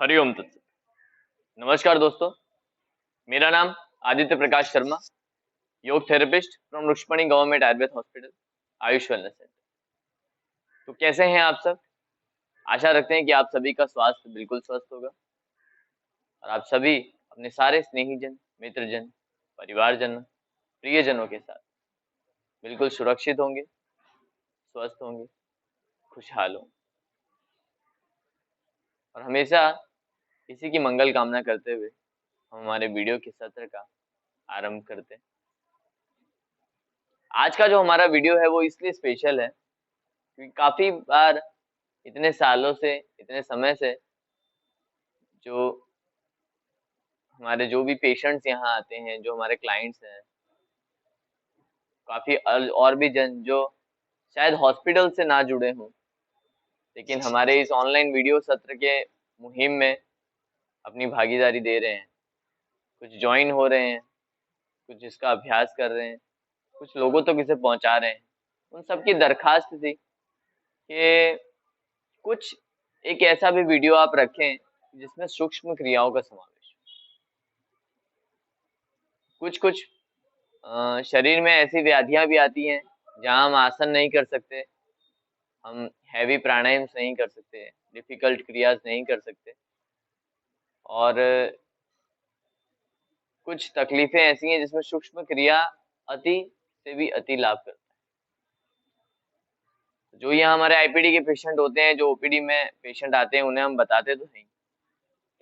हरिओम तत्सत। नमस्कार दोस्तों, मेरा नाम Aditya Prakash Sharma, yoga therapist from Rukmani government Ayurveda hospital, AYUSH wellness centre. तो कैसे हैं आप सब? आशा रखते हैं कि आप सभी का स्वास्थ्य बिल्कुल स्वस्थ होगा और आप सभी अपने सारे स्नेहीजन, मित्रजन, परिवारजन, प्रियजनों के साथ बिल्कुल सुरक्षित होंगे, स्वस्थ होंगे, खुशहाल होंगे और हमेशा इसी की मंगल कामना करते हुए हम हमारे वीडियो के सत्र का आरंभ करते हैं। आज का जो हमारा वीडियो है वो इसलिए स्पेशल है क्योंकि काफी बार इतने सालों से, इतने समय से जो हमारे जो भी पेशेंट्स यहाँ आते हैं, जो हमारे क्लाइंट्स हैं, काफी और भी जन जो शायद हॉस्पिटल से ना जुड़े हों, लेकिन हमारे इस ऑनलाइन वीडियो सत्र के मुहिम में अपनी भागीदारी दे रहे हैं, कुछ ज्वाइन हो रहे हैं, कुछ इसका अभ्यास कर रहे हैं, कुछ लोगों तक इसे पहुंचा रहे हैं। उन सबकी दरखास्त थी कि कुछ एक ऐसा भी वीडियो आप रखें जिसमें सूक्ष्म क्रियाओं का समावेश हो। कुछ कुछ शरीर में ऐसी व्याधियां भी आती हैं जहां हम आसन नहीं कर सकते, हम हैवी प्राणायाम नहीं कर सकते, डिफिकल्ट क्रियाज नहीं कर सकते और कुछ तकलीफें ऐसी हैं जिसमें सूक्ष्म क्रिया अति से भी अति लाभ करता है। जो यहाँ हमारे आईपीडी के पेशेंट होते हैं, जो ओपीडी में पेशेंट आते हैं, उन्हें हम बताते तो नहीं,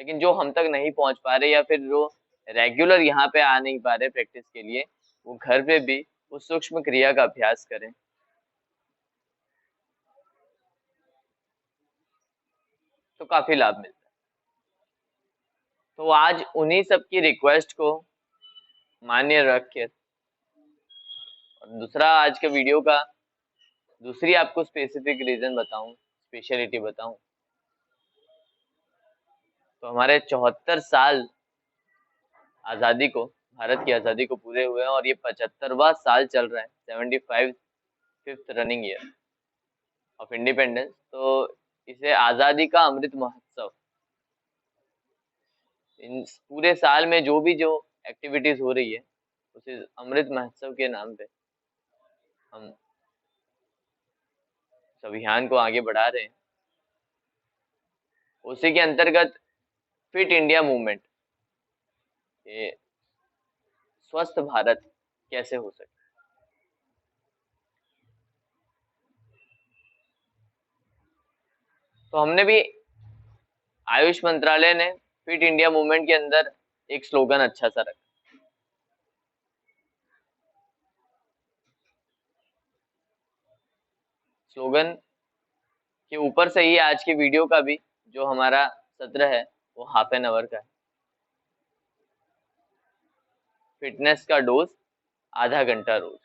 लेकिन जो हम तक नहीं पहुंच पा रहे या फिर जो रेगुलर यहाँ पे आ नहीं पा रहे प्रैक्टिस के लिए, वो घर पे भी उस सूक्ष्म क्रिया का अभ्यास करें। तो काफी लाभ मिलता है। तो आज उन्हीं सब की रिक्वेस्ट को मान्य रख के और दूसरा आज के वीडियो का दूसरी आपको स्पेसिफिक रीजन बताऊं, स्पेशलिटी बताऊं, तो हमारे 74 साल आजादी को, भारत की आजादी को पूरे हुए हैं और ये 75वां साल चल रहा है, 75th running year of independence. तो इसे आजादी का अमृत महोत्सव, इन पूरे साल में जो एक्टिविटीज हो रही है उसे अमृत महोत्सव के नाम पे हम इस अभियान को आगे बढ़ा रहे हैं। उसी के अंतर्गत फिट इंडिया मूवमेंट, ये स्वस्थ भारत कैसे हो सके, तो हमने भी आयुष मंत्रालय ने फिट इंडिया मूवमेंट के अंदर एक स्लोगन अच्छा सा रखा। स्लोगन के ऊपर से ही आज के वीडियो का भी जो हमारा सत्र है वो ½ का है। फिटनेस का डोज आधा घंटा रोज,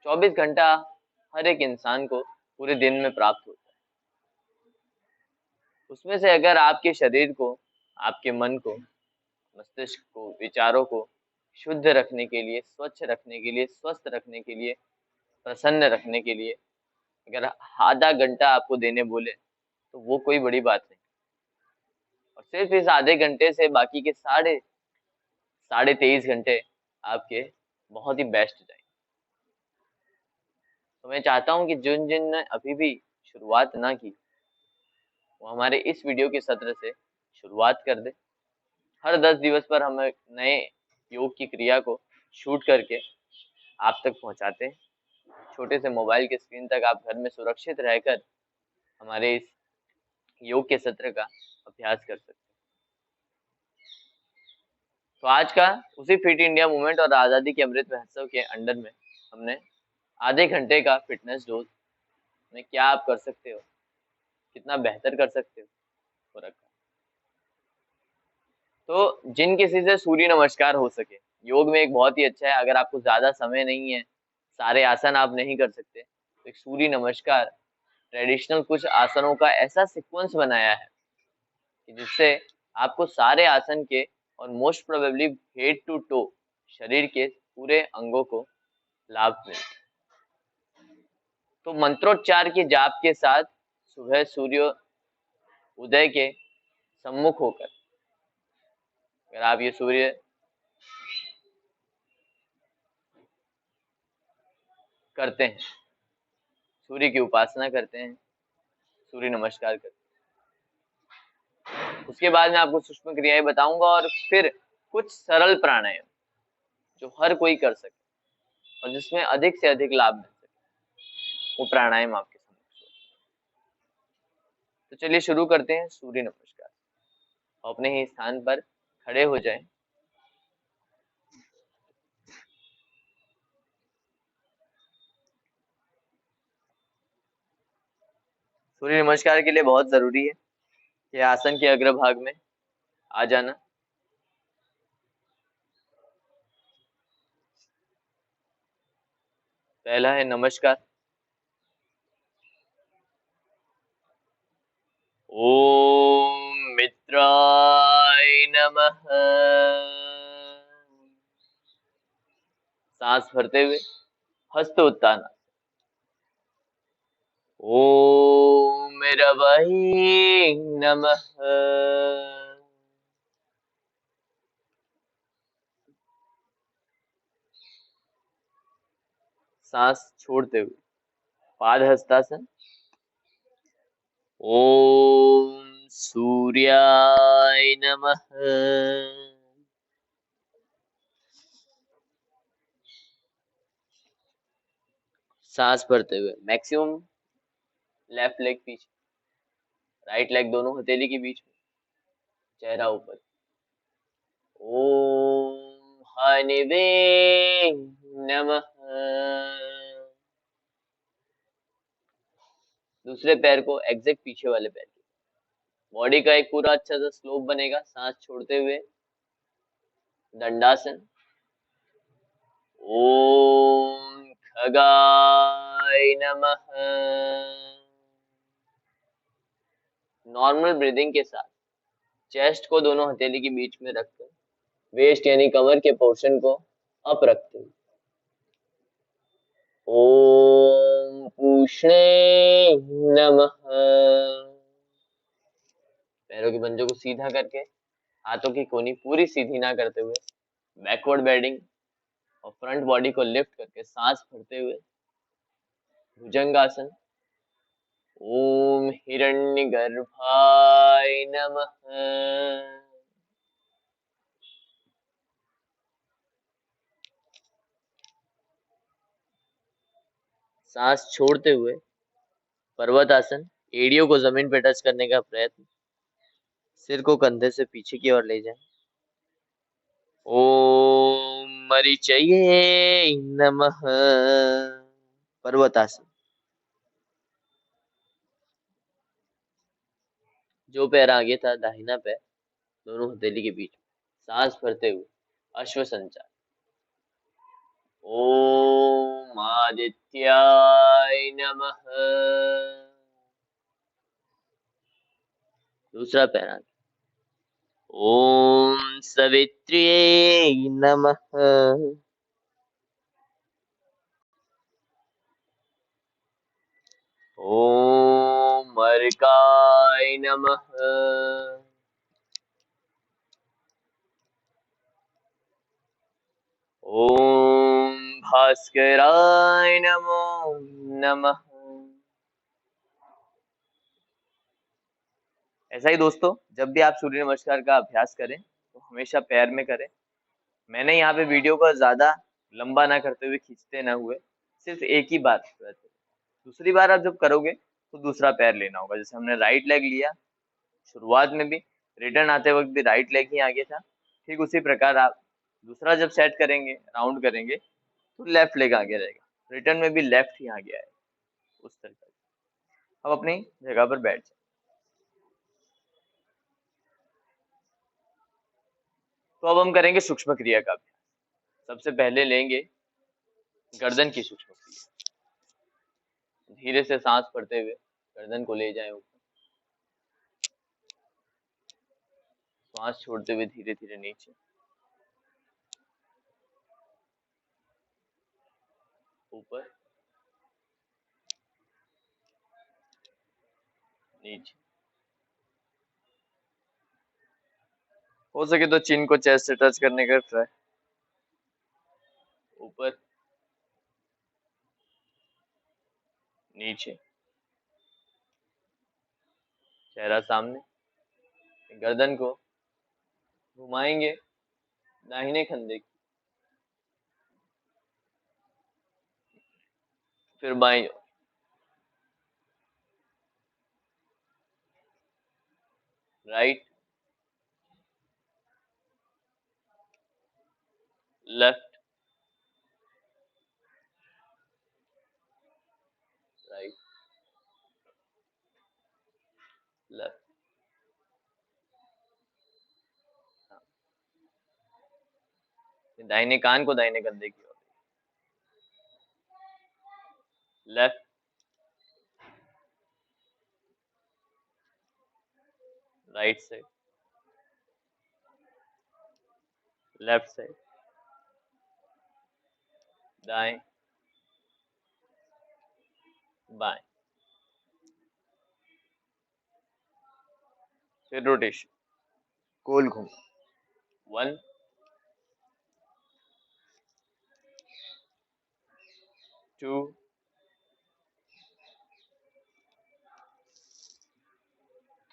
24 घंटा हर एक इंसान को पूरे दिन में प्राप्त होता है। उसमें से अगर आपके शरीर को, आपके मन को, मस्तिष्क को, विचारों को शुद्ध रखने के लिए, स्वच्छ रखने के लिए, स्वस्थ रखने के लिए, प्रसन्न रखने के लिए अगर आधा घंटा आपको देने बोले तो वो कोई बड़ी बात नहीं। और सिर्फ इस आधे घंटे से बाकी के साढ़े 23 घंटे आपके बहुत ही बेस्ट जाए। तो मैं चाहता हूँ कि जिन जिन ने अभी भी शुरुआत ना की वो हमारे इस वीडियो के सत्र से शुरुआत कर दे। हर 10 दिवस पर हम एक नए योग की क्रिया को शूट करके आप तक पहुंचाते हैं। छोटे से मोबाइल के स्क्रीन तक आप घर में सुरक्षित रहकर हमारे इस योग के सत्र का अभ्यास कर सकते हैं। तो आज का उसी फिट इंडिया मूवमेंट और आज़ादी के अमृत महोत्सव के अंडर में हमने आधे घंटे का फिटनेस डोज में क्या आप कर सकते हो, कितना बेहतर कर सकते हो वो रखा। तो जिन किसी से सूर्य नमस्कार हो सके, योग में एक बहुत ही अच्छा है, अगर आपको ज्यादा समय नहीं है, सारे आसन आप नहीं कर सकते, तो एक सूर्य नमस्कार ट्रेडिशनल कुछ आसनों का ऐसा सीक्वेंस बनाया है कि जिससे आपको सारे आसन के और most probably head to toe शरीर के पूरे अंगों को लाभ मिले। तो मंत्रोच्चार के जाप के साथ सुबह सूर्य उदय के सम्मुख होकर अगर आप ये सूर्य करते हैं, सूर्य की उपासना करते हैं, सूर्य नमस्कार करते हैं, उसके बाद मैं आपको सूक्ष्म क्रियाएं बताऊंगा और फिर कुछ सरल प्राणायाम जो हर कोई कर सके और जिसमें अधिक से अधिक लाभ मिल सके, वो प्राणायाम आपके समक्ष होगा। तो चलिए शुरू करते हैं सूर्य नमस्कार। अपने ही स्थान पर खड़े हो जाएं। सूर्य नमस्कार के लिए बहुत जरूरी है कि आसन के अग्रभाग में आ जाना। पहला है नमस्कार। ओम मित्राय नमः। सांस भरते हुए हस्त उत्तान। ओम रवै नमः। सांस छोड़ते हुए पाद हस्तासन। ओम सूर्याय नमः। सांस भरते हुए मैक्सिमम लेफ्ट लेग पीछे, राइट लेग दोनों हथेली के बीच में, चेहरा ऊपर। ओम हनिवे नमः। दूसरे पैर को एग्जैक्ट पीछे वाले पैर की, बॉडी का एक पूरा अच्छा सा स्लोप बनेगा सांस छोड़ते हुए। दंडासन। ओम खगाय नमः। नॉर्मल ब्रीदिंग के साथ चेस्ट को दोनों हथेली के बीच में रखकर वेस्ट यानी कमर के पोर्शन को अप रखते हुए। ओम पूष्णे नमः। पैरों के पंजों को सीधा करके हाथों की कोनी पूरी सीधी ना करते हुए बैकवर्ड बेंडिंग और फ्रंट बॉडी को लिफ्ट करके सांस भरते हुए भुजंगासन। ओम हिरण्यगर्भाय नमः। सांस छोड़ते हुए पर्वतासन। एड़ियों को जमीन पे टच करने का प्रयत्न, सिर को कंधे से पीछे की ओर ले जाएं। ओम मरीचये नमः। पर्वतासन। जो पैर आगे था दाहिना पैर दोनों हथेली के बीच, सांस भरते हुए अश्व संचार। ओम आदित्याय नमः। दूसरा पैर आगे। ओम सवित्र्यै नमः। ओम अर्काय नमः। ओम भास्कराय नमो नमः। ऐसा ही दोस्तों, जब भी आप सूर्य नमस्कार का अभ्यास करें तो हमेशा पैर में करें। मैंने यहाँ पे वीडियो को ज्यादा लंबा ना करते हुए, खींचते ना हुए, सिर्फ एक ही बात करते। दूसरी बार आप जब करोगे तो दूसरा पैर लेना होगा। जैसे हमने राइट लेग लिया शुरुआत में भी, रिटर्न आते वक्त भी राइट लेग ही आगे था, ठीक उसी प्रकार आप दूसरा जब सेट करेंगे, राउंड करेंगे, तो लेफ्ट लेग आगे रहेगा, रिटर्न में भी लेफ्ट ही आगे आएगा। उस तरीके से अब अपनी जगह पर बैठ जाए। तो अब हम करेंगे सूक्ष्म क्रिया का अभ्यास। सबसे पहले लेंगे गर्दन की सूक्ष्म क्रिया। धीरे से सांस भरते हुए गर्दन को ले जाएं ऊपर, सांस छोड़ते हुए धीरे धीरे नीचे, ऊपर, नीचे। हो सके तो चिन को चेस्ट से टच करने का ट्राई। ऊपर, नीचे, चेहरा सामने, गर्दन को घुमाएंगे दाहिने कंधे की, फिर बाईं ओर, राइट, लेफ्ट, राइट, लेफ्ट, दाहिने कान को दाहिने कंधे की ओर, left, right side, left side, दाएं, बाएं, फिर रोटेशन, गोल घूम, 1, 2,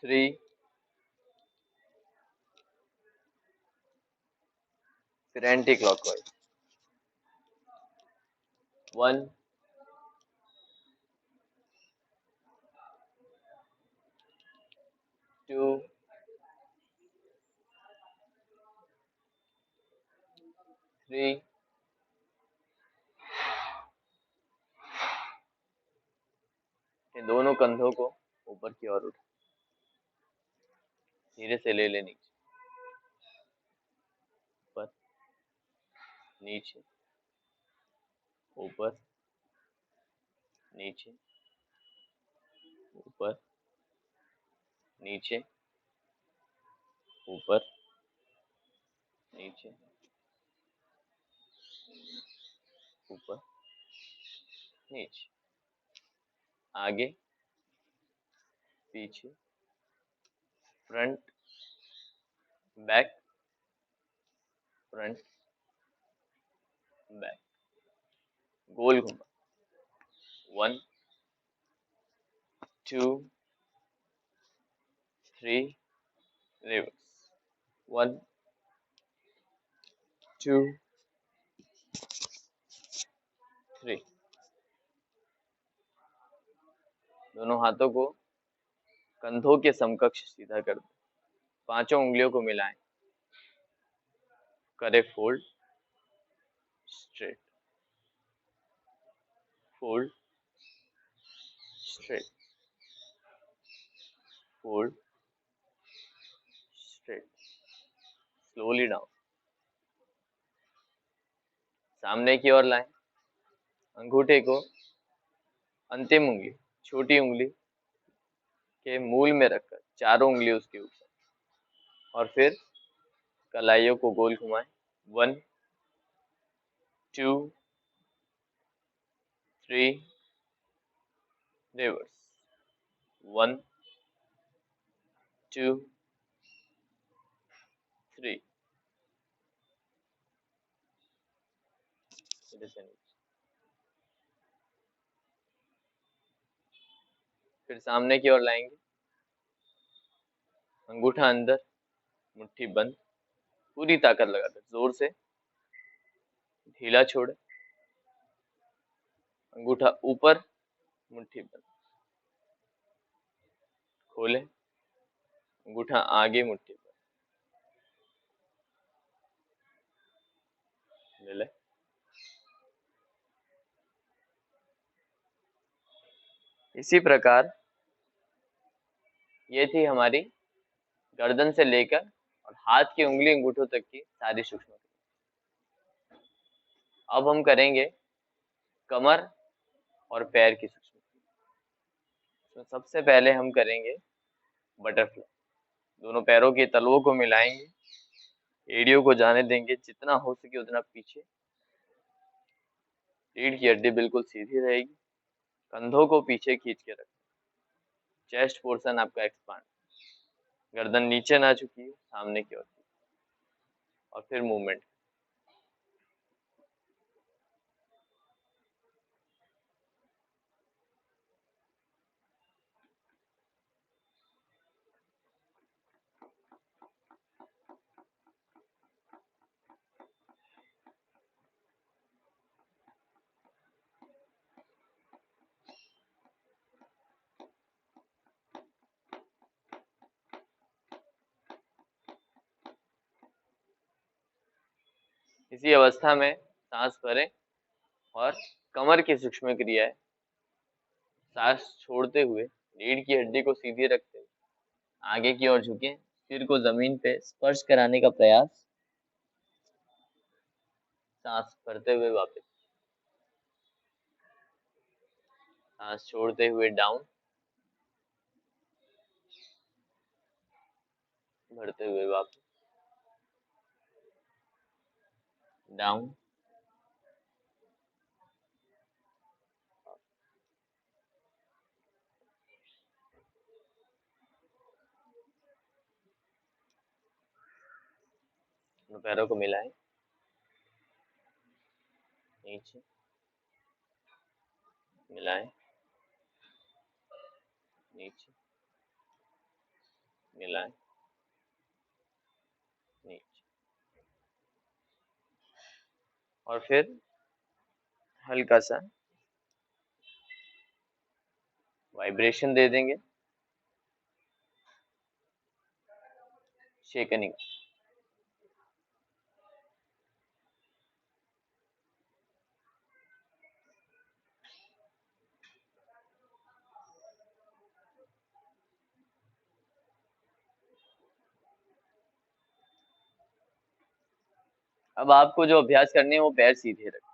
3, फिर एंटी क्लॉकवाइज, 1, 2, 3, दोनों कंधों को ऊपर की ओर उठा, धीरे से ले नीचे, ऊपर, नीचे, ऊपर, नीचे, ऊपर, नीचे, ऊपर, नीचे, ऊपर, नीचे, आगे, पीछे, फ्रंट, बैक, फ्रंट, बैक, गोल घुमा, 1, 2, 3, रिवर्स, 1, 2, 3, दोनों हाथों को कंधों के समकक्ष सीधा कर दो, पांचों उंगलियों को मिलाएं, करे fold, straight, fold, straight, fold, straight, slowly down, सामने की ओर लाएं, अंगूठे को अंतिम उंगली, छोटी उंगली के मूल में रखकर चारों उंगली उसके ऊपर, और फिर कलाइयों को गोल घुमाएं, 1, 2, 3, रिवर्स, 1, 2, 3, फिर सामने की ओर लाएंगे, अंगूठा अंदर, मुट्ठी बंद, पूरी ताकत लगाकर जोर से, ढीला छोड़े, अंगूठा ऊपर, मुट्ठी बंद, खोले, अंगूठा आगे, मुट्ठी बंद, ले ले। इसी प्रकार ये थी हमारी गर्दन से लेकर और हाथ की उंगली अंगूठों तक की सारी सूक्ष्म क्रिया। अब हम करेंगे कमर और पैर की सूक्ष्म क्रिया। तो सबसे पहले हम करेंगे बटरफ्लाई, दोनों पैरों के तलवों को मिलाएंगे, एड़ियों को जाने देंगे, जितना हो सके उतना पीछे, रीढ़ की हड्डी बिल्कुल सीधी रहेगी, कंधों को पीछे खींच के रखें, चेस्ट पोर्शन आपका एक्सपांड, गर्दन नीचे ना झुकी, सामने की ओर, और फिर मूवमेंट। इसी अवस्था में सांस भरें और कमर की सूक्ष्म क्रिया है, सांस छोड़ते हुए रीढ़ की हड्डी को सीधी रखते हुए आगे की ओर झुकें, सिर को जमीन पे स्पर्श कराने का प्रयास, सांस भरते हुए वापस, सांस छोड़ते हुए डाउन, भरते हुए वापस, डाउन, पैरों को मिलाएं, नीचे मिलाएं, नीचे मिलाएं, नीचे, और फिर हल्का सा वाइब्रेशन दे देंगे, शेकनिंग। अब आपको जो अभ्यास करने हैं वो पैर सीधे रखें।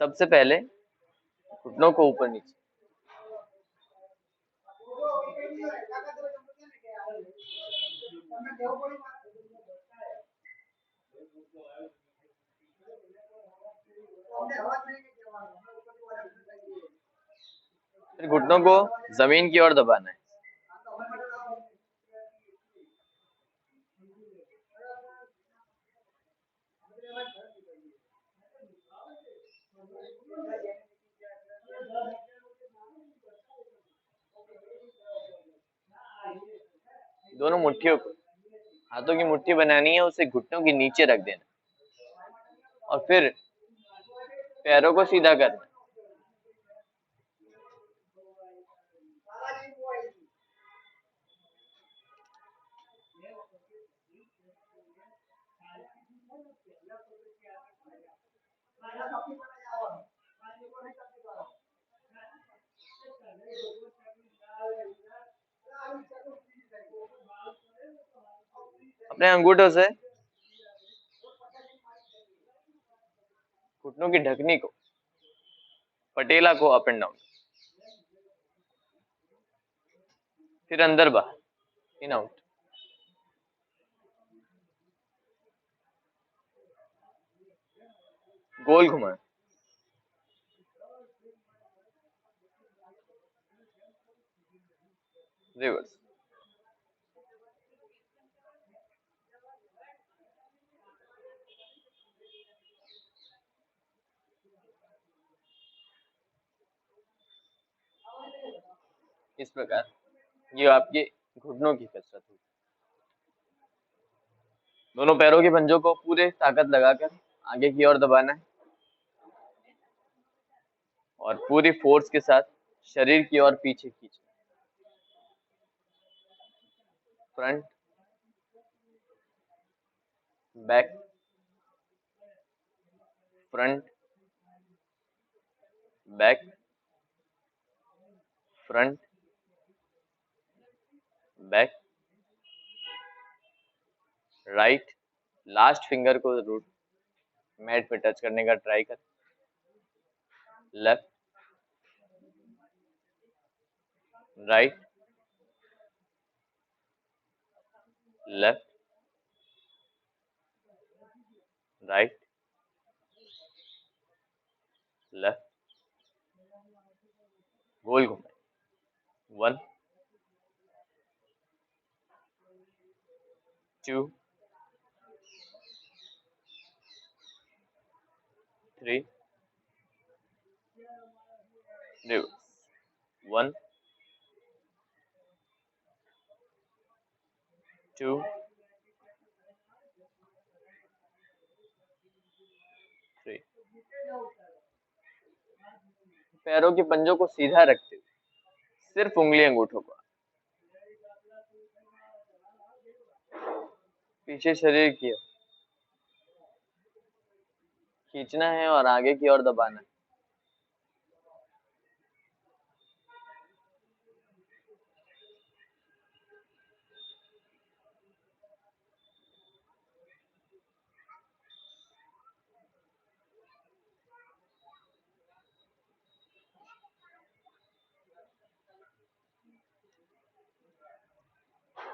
सबसे पहले घुटनों को ऊपर नीचे, फिर घुटनों को जमीन की ओर दबाना है। दोनों मुट्ठियों को, हाथों की मुट्ठी बनानी है, उसे घुटनों के नीचे रख देना और फिर पैरों को सीधा करना। अपने अंगूठों से घुटनों की ढकनी को, पटेला को अप एंड डाउन, फिर अंदर बाहर, इन आउट, गोल घुमाएं, रिवर्स। इस प्रकार ये आपके घुटनों की कसरत होगी। दोनों पैरों के पंजों को पूरे ताकत लगाकर आगे की ओर दबाना है और पूरी फोर्स के साथ शरीर की ओर पीछे खींचना। Front, back, front, back, front, back, right. Last finger को रूट मैट पे टच करने का ट्राई कर। Left, right, left, right, left, गोल घुमाए। 1 2 3 reverse 1 2 3। पैरों के पंजों को सीधा रखते हुए सिर्फ उंगली अंगूठों को पीछे शरीर की ओर खींचना है और आगे की ओर दबाना है।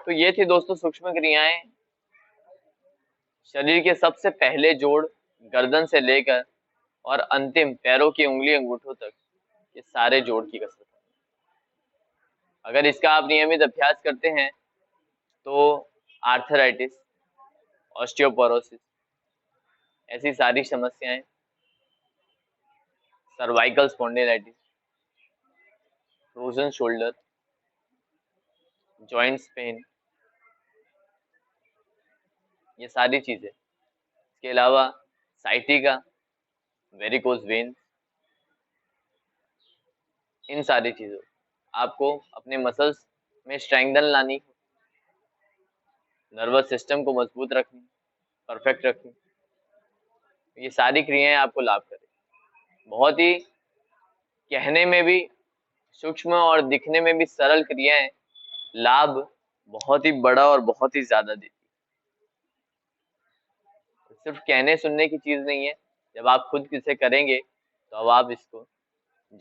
तो ये थी दोस्तों सूक्ष्म क्रियाएं। शरीर के सबसे पहले जोड़ गर्दन से लेकर और अंतिम पैरों की उंगली अंगूठों तक ये सारे जोड़ की कसरत है। अगर इसका आप नियमित अभ्यास करते हैं तो आर्थराइटिस, ऑस्टियोपोरोसिस, ऐसी सारी समस्याएं, cervical spondylitis, frozen shoulder, joints pain, ये सारी चीजें, इसके अलावा साइटिका, वेरिकोज वेन, इन सारी चीजों आपको अपने मसल्स में स्ट्रेंथन लानी, नर्वस सिस्टम को मजबूत रखनी, परफेक्ट रखनी, ये सारी क्रियाएं आपको लाभ करें। बहुत ही कहने में भी सूक्ष्म और दिखने में भी सरल क्रियाएं लाभ बहुत ही बड़ा और बहुत ही ज्यादा देती है। सिर्फ कहने सुनने की चीज नहीं है, जब आप खुद इसे करेंगे तो अब आप इसको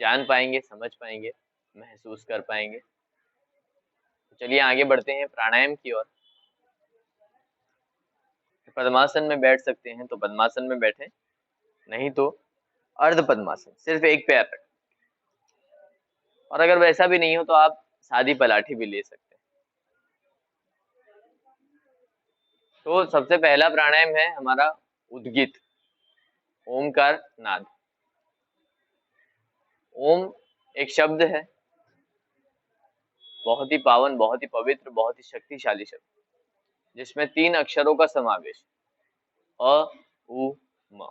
जान पाएंगे, समझ पाएंगे, महसूस कर पाएंगे। तो चलिए आगे बढ़ते हैं प्राणायाम की ओर। पद्मासन में बैठ सकते हैं तो पद्मासन में बैठे, नहीं तो अर्ध पद्मासन, सिर्फ एक पैर रखें। और अगर वैसा भी नहीं हो तो आप सादी पलाठी भी ले सकते हैं। तो सबसे पहला प्राणायाम है हमारा उद्गित, ओमकार नाद। ओम एक शब्द है, बहुत ही पावन, बहुत ही पवित्र, बहुत ही शक्तिशाली शब्द, जिसमें 3 अक्षरों का समावेश, अ, उ, म।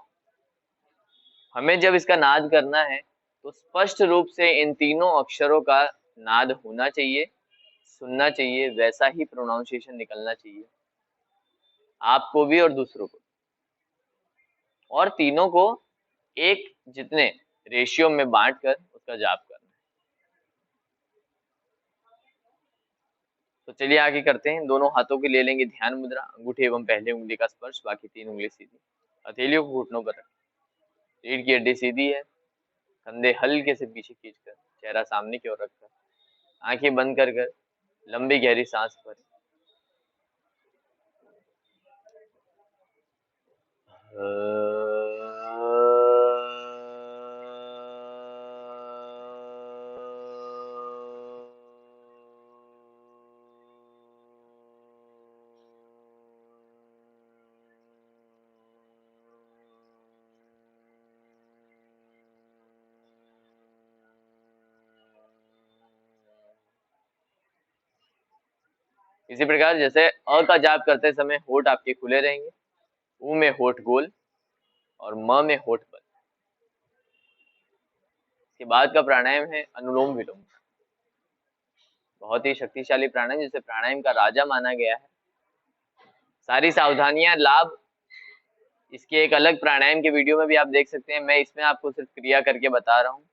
हमें जब इसका नाद करना है तो स्पष्ट रूप से इन तीनों अक्षरों का नाद होना चाहिए, सुनना चाहिए, वैसा ही प्रोनाउंसिएशन निकलना चाहिए आपको भी और दूसरों को, और तीनों को एक जितने रेशियो में बांटकर उसका जाप करना है। तो चलिए आगे करते हैं। दोनों हाथों की ले लेंगे ध्यान मुद्रा, अंगूठे एवं पहले उंगली का स्पर्श, बाकी 3 उंगली सीधी, हथेलियों को घुटनों पर रखें, रीढ़ की हड्डी सीधी है, कंधे हल्के से पीछे खींचकर, चेहरा सामने की ओर रखकर, आंखें बंद कर लंबी गहरी सांस भरें। इसी प्रकार जैसे अ का जाप करते समय होठ आपके खुले रहेंगे, उ में होठ गोल और म में होठ बंद। इसके बाद का प्राणायाम है अनुलोम विलोम, बहुत ही शक्तिशाली प्राणायाम जिसे प्राणायाम का राजा माना गया है। सारी सावधानियां, लाभ इसके एक अलग प्राणायाम के वीडियो में भी आप देख सकते हैं। मैं इसमें आपको सिर्फ क्रिया करके बता रहा हूँ।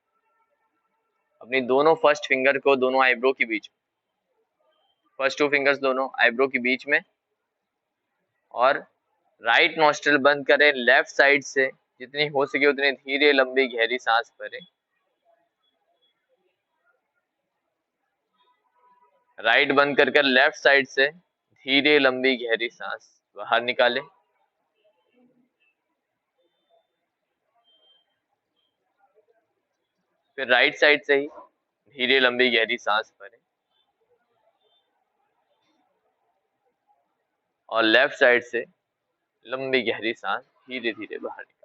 अपनी दोनों फर्स्ट फिंगर को दोनों आईब्रो के बीच, फर्स्ट 2 फिंगर्स दोनों आईब्रो के बीच में, और राइट नॉस्ट्रिल बंद करें, लेफ्ट साइड से जितनी हो सके उतनी धीरे लंबी गहरी सांस भरें। राइट बंद कर लेफ्ट साइड से धीरे लंबी गहरी सांस बाहर निकालें। फिर राइट साइड से ही धीरे लंबी गहरी सांस भरें। और लेफ्ट साइड से लंबी गहरी सांस धीरे धीरे बाहर निकालें।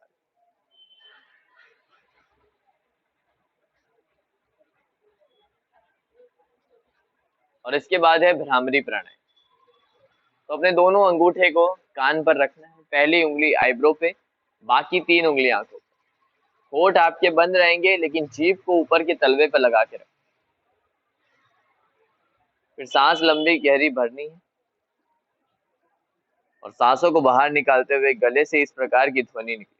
और इसके बाद है भ्रामरी प्राणायाम। तो अपने दोनों अंगूठे को कान पर रखना है, पहली उंगली आईब्रो पे, बाकी 3 उंगली आंखों पे। होठ आपके बंद रहेंगे लेकिन जीभ को ऊपर के तलवे पर लगा के रखें। फिर सांस लंबी गहरी भरनी है और सांसों को बाहर निकालते हुए गले से इस प्रकार की ध्वनि निकली।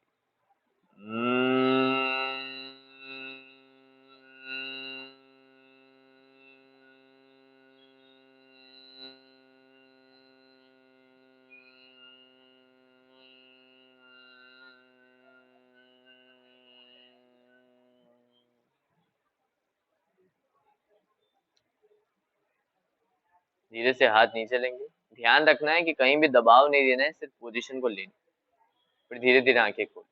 धीरे से हाथ नीचे लेंगे। ध्यान रखना है कि कहीं भी दबाव नहीं देना है, सिर्फ पोजीशन को लेनी। फिर धीरे धीरे आंखें खोल।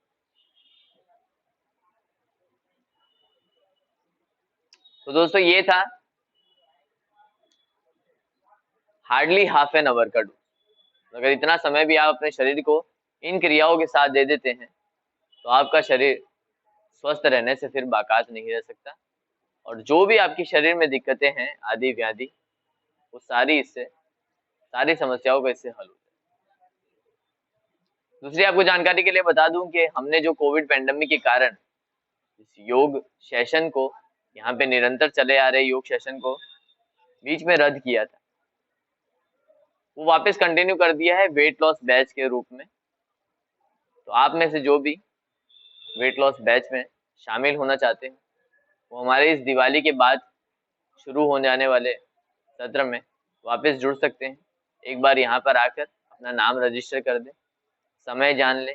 तो दोस्तों ये था हार्डली हाफ एन आवर का डोज। अगर इतना समय भी आप अपने शरीर को इन क्रियाओं के साथ दे देते हैं तो आपका शरीर स्वस्थ रहने से फिर बाकात नहीं रह सकता। और जो भी आपके शरीर में दिक्कतें हैं आदि व्याधि, वो सारी समस्याओं का इससे हल होता है। दूसरी आपको जानकारी के लिए बता दूं कि हमने जो कोविड पेंडेमिक के कारण इस योग सेशन को, यहाँ पे निरंतर चले आ रहे योग सेशन को बीच में रद्द किया था, वो वापस कंटिन्यू कर दिया है वेट लॉस बैच के रूप में। तो आप में से जो भी वेट लॉस बैच में शामिल होना चाहते हैं वो हमारे इस दिवाली के बाद शुरू होने जाने वाले सत्र में वापस जुड़ सकते हैं। एक बार यहाँ पर आकर अपना नाम रजिस्टर कर दें, समय जान लें,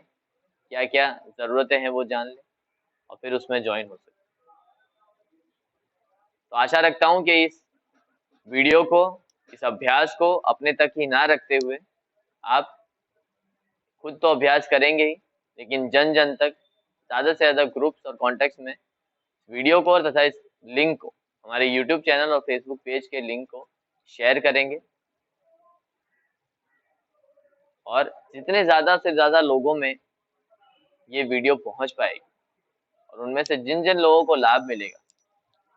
क्या क्या ज़रूरतें हैं वो जान लें और फिर उसमें ज्वाइन हो सकते हैं। तो आशा रखता हूँ कि इस वीडियो को, इस अभ्यास को अपने तक ही ना रखते हुए आप खुद तो अभ्यास करेंगे ही, लेकिन जन जन तक ज़्यादा से ज़्यादा ग्रुप्स और कॉन्टेक्ट्स में वीडियो को और तथा इस लिंक को, हमारे यूट्यूब चैनल और फेसबुक पेज के लिंक को शेयर करेंगे। और जितने ज़्यादा से ज़्यादा लोगों में ये वीडियो पहुंच पाएगी और उनमें से जिन जिन लोगों को लाभ मिलेगा,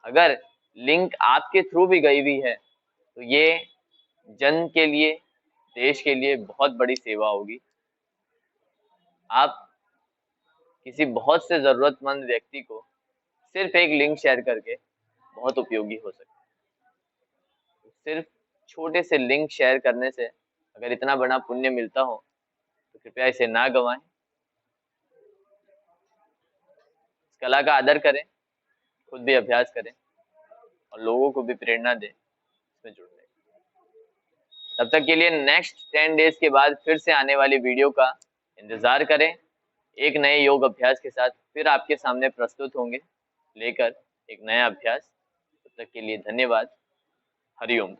अगर लिंक आपके थ्रू भी गई हुई है तो ये जन के लिए, देश के लिए बहुत बड़ी सेवा होगी। आप किसी बहुत से ज़रूरतमंद व्यक्ति को सिर्फ एक लिंक शेयर करके बहुत उपयोगी हो सकते हैं। सिर्फ छोटे से लिंक शेयर करने से अगर इतना बड़ा पुण्य मिलता हो तो कृपया इसे ना गंवाएं। इस कला का आदर करें, खुद भी अभ्यास करें और लोगों को भी प्रेरणा दें इसमें जुड़ने की। तब तक के लिए नेक्स्ट 10 डेज के बाद फिर से आने वाली वीडियो का इंतजार करें। एक नए योग अभ्यास के साथ फिर आपके सामने प्रस्तुत होंगे लेकर एक नया अभ्यास। तब तक के लिए धन्यवाद। हरिओम।